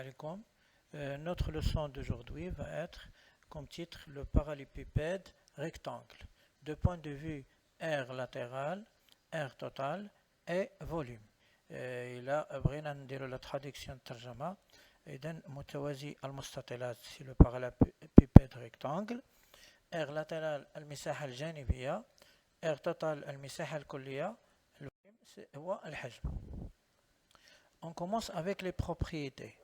alaikum. Notre leçon d'aujourd'hui va être comme titre le parallélépipède rectangle. De point de vue R latéral, R total et volume. إلى بغينا نديرو la traduction الترجمة إذن متوازي المستطيلات c'est le parallélépipède rectangle. R latéral المساحة الجانبية. R total المساحة الكلية. الvolume هو الحجم. On commence avec les propriétés.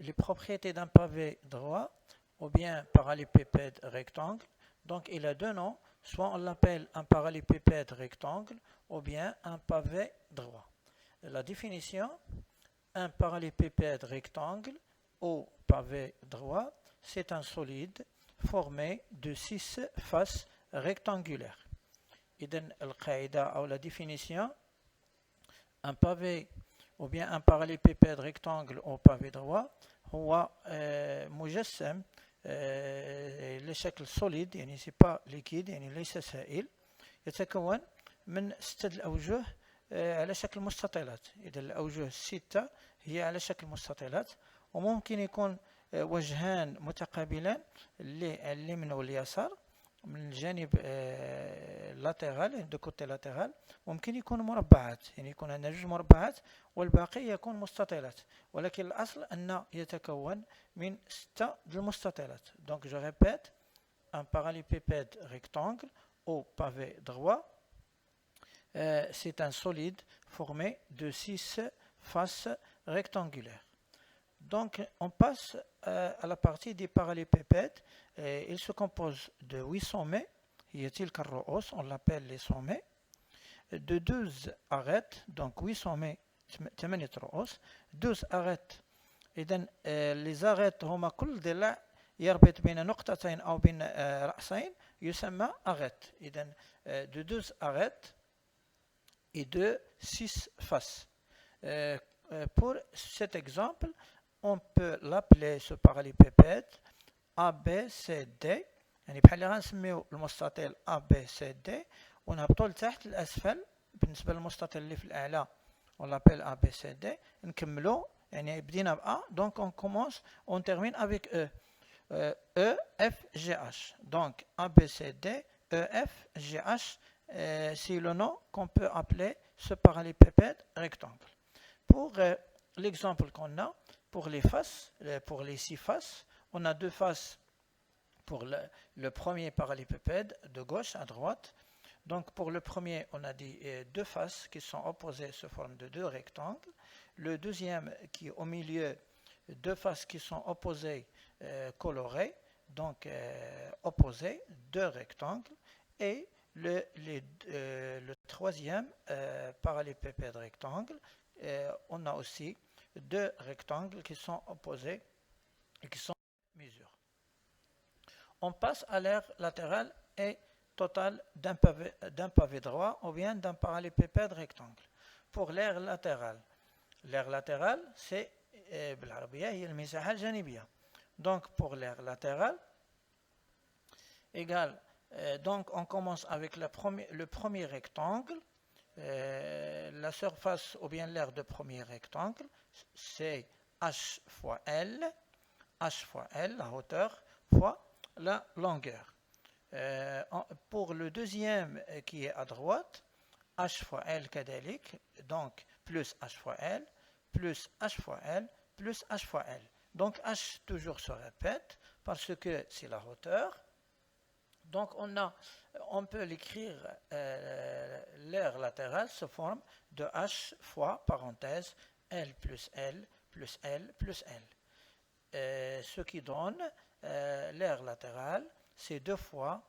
Les propriétés d'un pavé droit ou bien parallélépipède rectangle. Donc il a deux noms, soit on l'appelle un parallélépipède rectangle ou bien un pavé droit. La définition, un parallélépipède rectangle ou pavé droit, c'est un solide formé de 6 faces rectangulaires. إذن القاعدة أو la définition, un pavé ou bien un parallélépipède rectangle ou pavé droit هو مجسم لشكل solide يعني c'est pas liquide يعني ليس سائل يتكون من 6 أوجه على شكل مستطيلات. إذا الأوجه 6 هي على شكل مستطيلات وممكن يكون وجهان متقابلان اليمين واليسار من الجانب لاترال دو كوتي لاترال. ممكن يكون مربعات يعني يكون عندنا جوج مربعات والباقي يكون مستطيلات ولكن الأصل أن يتكون من 6 المستطيلات. Donc je répète, un parallélépipède rectangle ou pavé droit c'est un solide formé de 6 faces rectangulaires. Donc on passe à la partie des parallélépipèdes. Il se compose de 8 sommets, on l'appelle les sommets, de 12 arêtes, donc 8 sommets, 12 arêtes. إذن les arêtes هما كل ضلع يربط بين نقطتين أو بين رأسين يسمى arête. إذن de 12 arêtes et de 6 faces. Pour cet exemple, on peut l'appeler ce parallélépipède ABCD. يعني بحال اللي غنسميو المستطيل ABCD ونهبطو لتحت الأسفل. بالنسبة للمستطيل اللي في الأعلى on l'appelle ABCD. نكملو يعني بدينا ب A donc on commence on termine avec E. E, F, G, H. Donc ABCD, E, F, G, H, c'est le nom qu'on peut appeler ce parallélépipède rectangle. Pour l'exemple qu'on a, pour les faces, pour les 6 faces, on a 2 faces pour le premier parallélépipède de gauche à droite. Donc pour le premier, on a dit 2 faces qui sont opposées sous forme de 2 rectangles. Le deuxième qui est au milieu, 2 faces qui sont opposées colorées, donc opposées, 2 rectangles. Et le troisième parallélépipède rectangle, on a aussi 2 rectangles qui sont opposés et qui sont mesure. On passe à l'aire latérale et totale d'un pavé droit ou bien d'un parallélépipède rectangle. Pour l'aire latérale c'est بالعربية هي المساحة الجانبية. Donc pour l'aire latérale égale donc on commence avec le premier rectangle. La surface ou bien l'aire de premier rectangle c'est H fois L, la hauteur fois la longueur. Pour le deuxième qui est à droite, H fois L كذلك, donc plus H fois L, plus H fois L, plus H fois L. Donc H toujours se répète parce que c'est la hauteur. Donc on peut l'écrire l'aire latérale sous forme de H fois parenthèse L plus L plus L plus L. Ce qui donne l'aire latérale, c'est 2 fois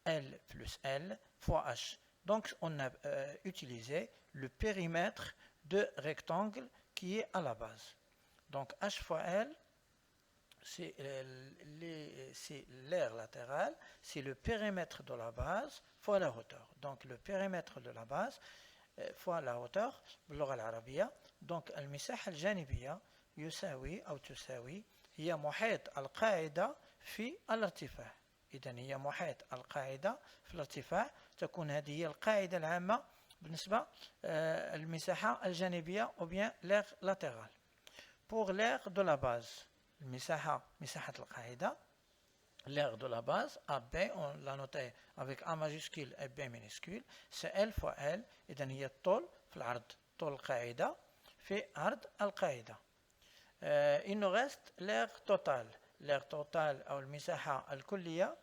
L plus L fois H. Donc on a utilisé le périmètre de rectangle qui est à la base. Donc H fois L, c'est l'aire latérale, c'est le périmètre de la base fois la hauteur. Donc le périmètre de la base fois la hauteur باللغة العربية. Donc المساحة الجانبية يساوي أو تساوي هي محيط القاعدة في الارتفاع. إذن هي محيط القاعدة في الارتفاع. تكون هذه هي القاعدة العامة بالنسبة المساحة الجانبية ou bien l'aire latérale. pour l'aire de la base, مساحة القاعدة, l'aire de la base, AB, on l'a noté avec A majuscule et B minuscule, c'est L fois L, إذا هي الطول في العرض طول القاعدة في عرض القاعدة. Il nous reste l'aire totale. L'aire totale أو المساحة الكلية,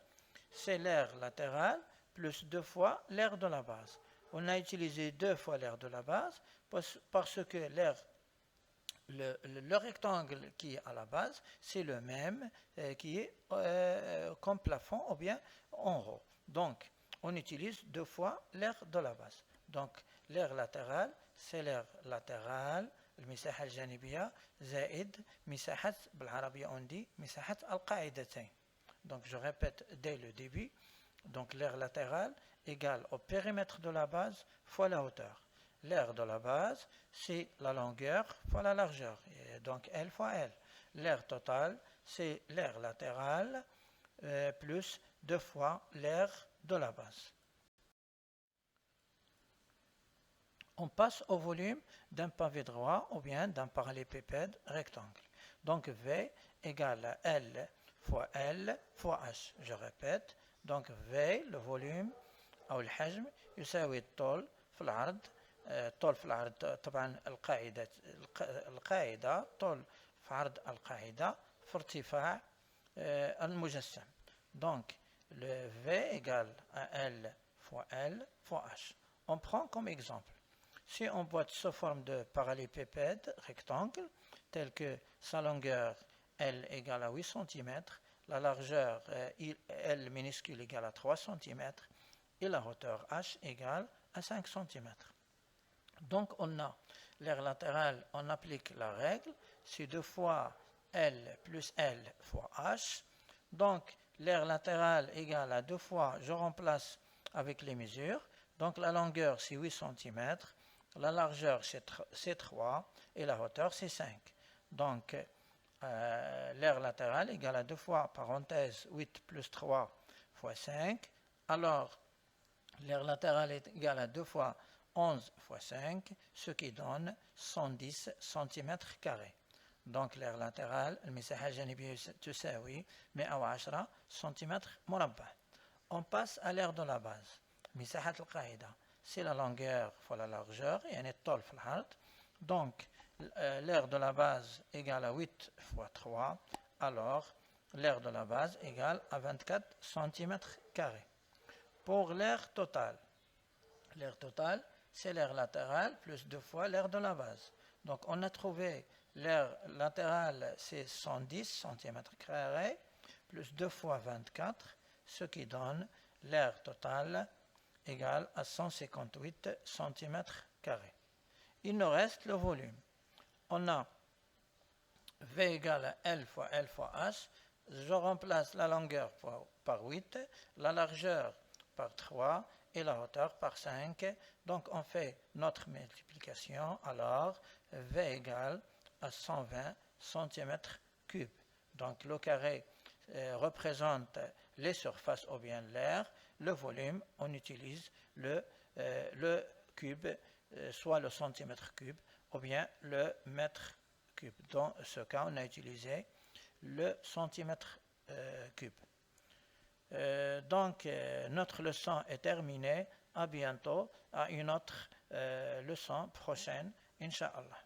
c'est l'aire latérale plus 2 fois l'aire de la base. On a utilisé 2 fois l'aire de la base parce que l'aire, le rectangle qui est à la base, c'est le même qui est comme plafond ou bien en haut. Donc, on utilise 2 fois l'aire de la base. Donc, l'aire latérale, c'est l'aire latérale, المساحة الجانبية زائد مساحة بالعربية on dit مساحة القاعدتين. Donc, je répète dès le début. Donc, l'aire latérale égale au périmètre de la base fois la hauteur. L'aire de la base, c'est la longueur fois la largeur, et donc L fois L. L'aire totale, c'est l'aire latérale plus 2 fois l'aire de la base. On passe au volume d'un pavé droit ou bien d'un parallélépipède rectangle. Donc V égale à L fois H. Je répète. Donc V, le volume أو الحجم يساوي الطول في العرض. طول في العرض طبعا القاعدة طول في عرض القاعدة في ارتفاع المجسم. Donc le V égale à L fois H. On prend comme exemple. Si on boite sous forme de parallélépipède rectangle, tel que sa longueur L égale à 8 cm, la largeur L minuscule égale à 3 cm et la hauteur H égale à 5 cm. Donc on a l'aire latérale, on applique la règle, c'est 2 fois L plus L fois H. Donc l'aire latérale égale à 2 fois, je remplace avec les mesures, donc la longueur c'est 8 cm, la largeur c'est 3 et la hauteur c'est 5. Donc l'aire latérale égale à 2 fois, parenthèse, 8 plus 3 fois 5. Alors, l'aire latérale est égale à 2 fois 11 fois 5, ce qui donne 110 cm². Donc l'aire latérale, المساحة الجانبية تساوي 110 cm². On passe à l'aire de la base. مساحة القاعدة, c'est la longueur fois la largeur, يعني الطول في العرض. Donc, l'aire de la base égale à 8 fois 3, alors l'aire de la base égale à 24 cm². Pour l'aire totale, c'est l'aire latérale plus 2 fois l'aire de la base. Donc on a trouvé l'aire latérale, c'est 110 cm² plus 2 fois 24, ce qui donne l'aire totale égale à 158 cm². Il nous reste le volume. On a V égale à L fois H. Je remplace la longueur par 8, la largeur par 3 et la hauteur par 5. Donc on fait notre multiplication. Alors V égale à 120 cm³. Donc le carré représente les surfaces ou bien l'air. Le volume, on utilise le cube, soit le centimètre cube ou bien le mètre cube. Dans ce cas, on a utilisé le centimètre cube. Donc, notre leçon est terminée. À bientôt, à une autre leçon prochaine, Inch'Allah.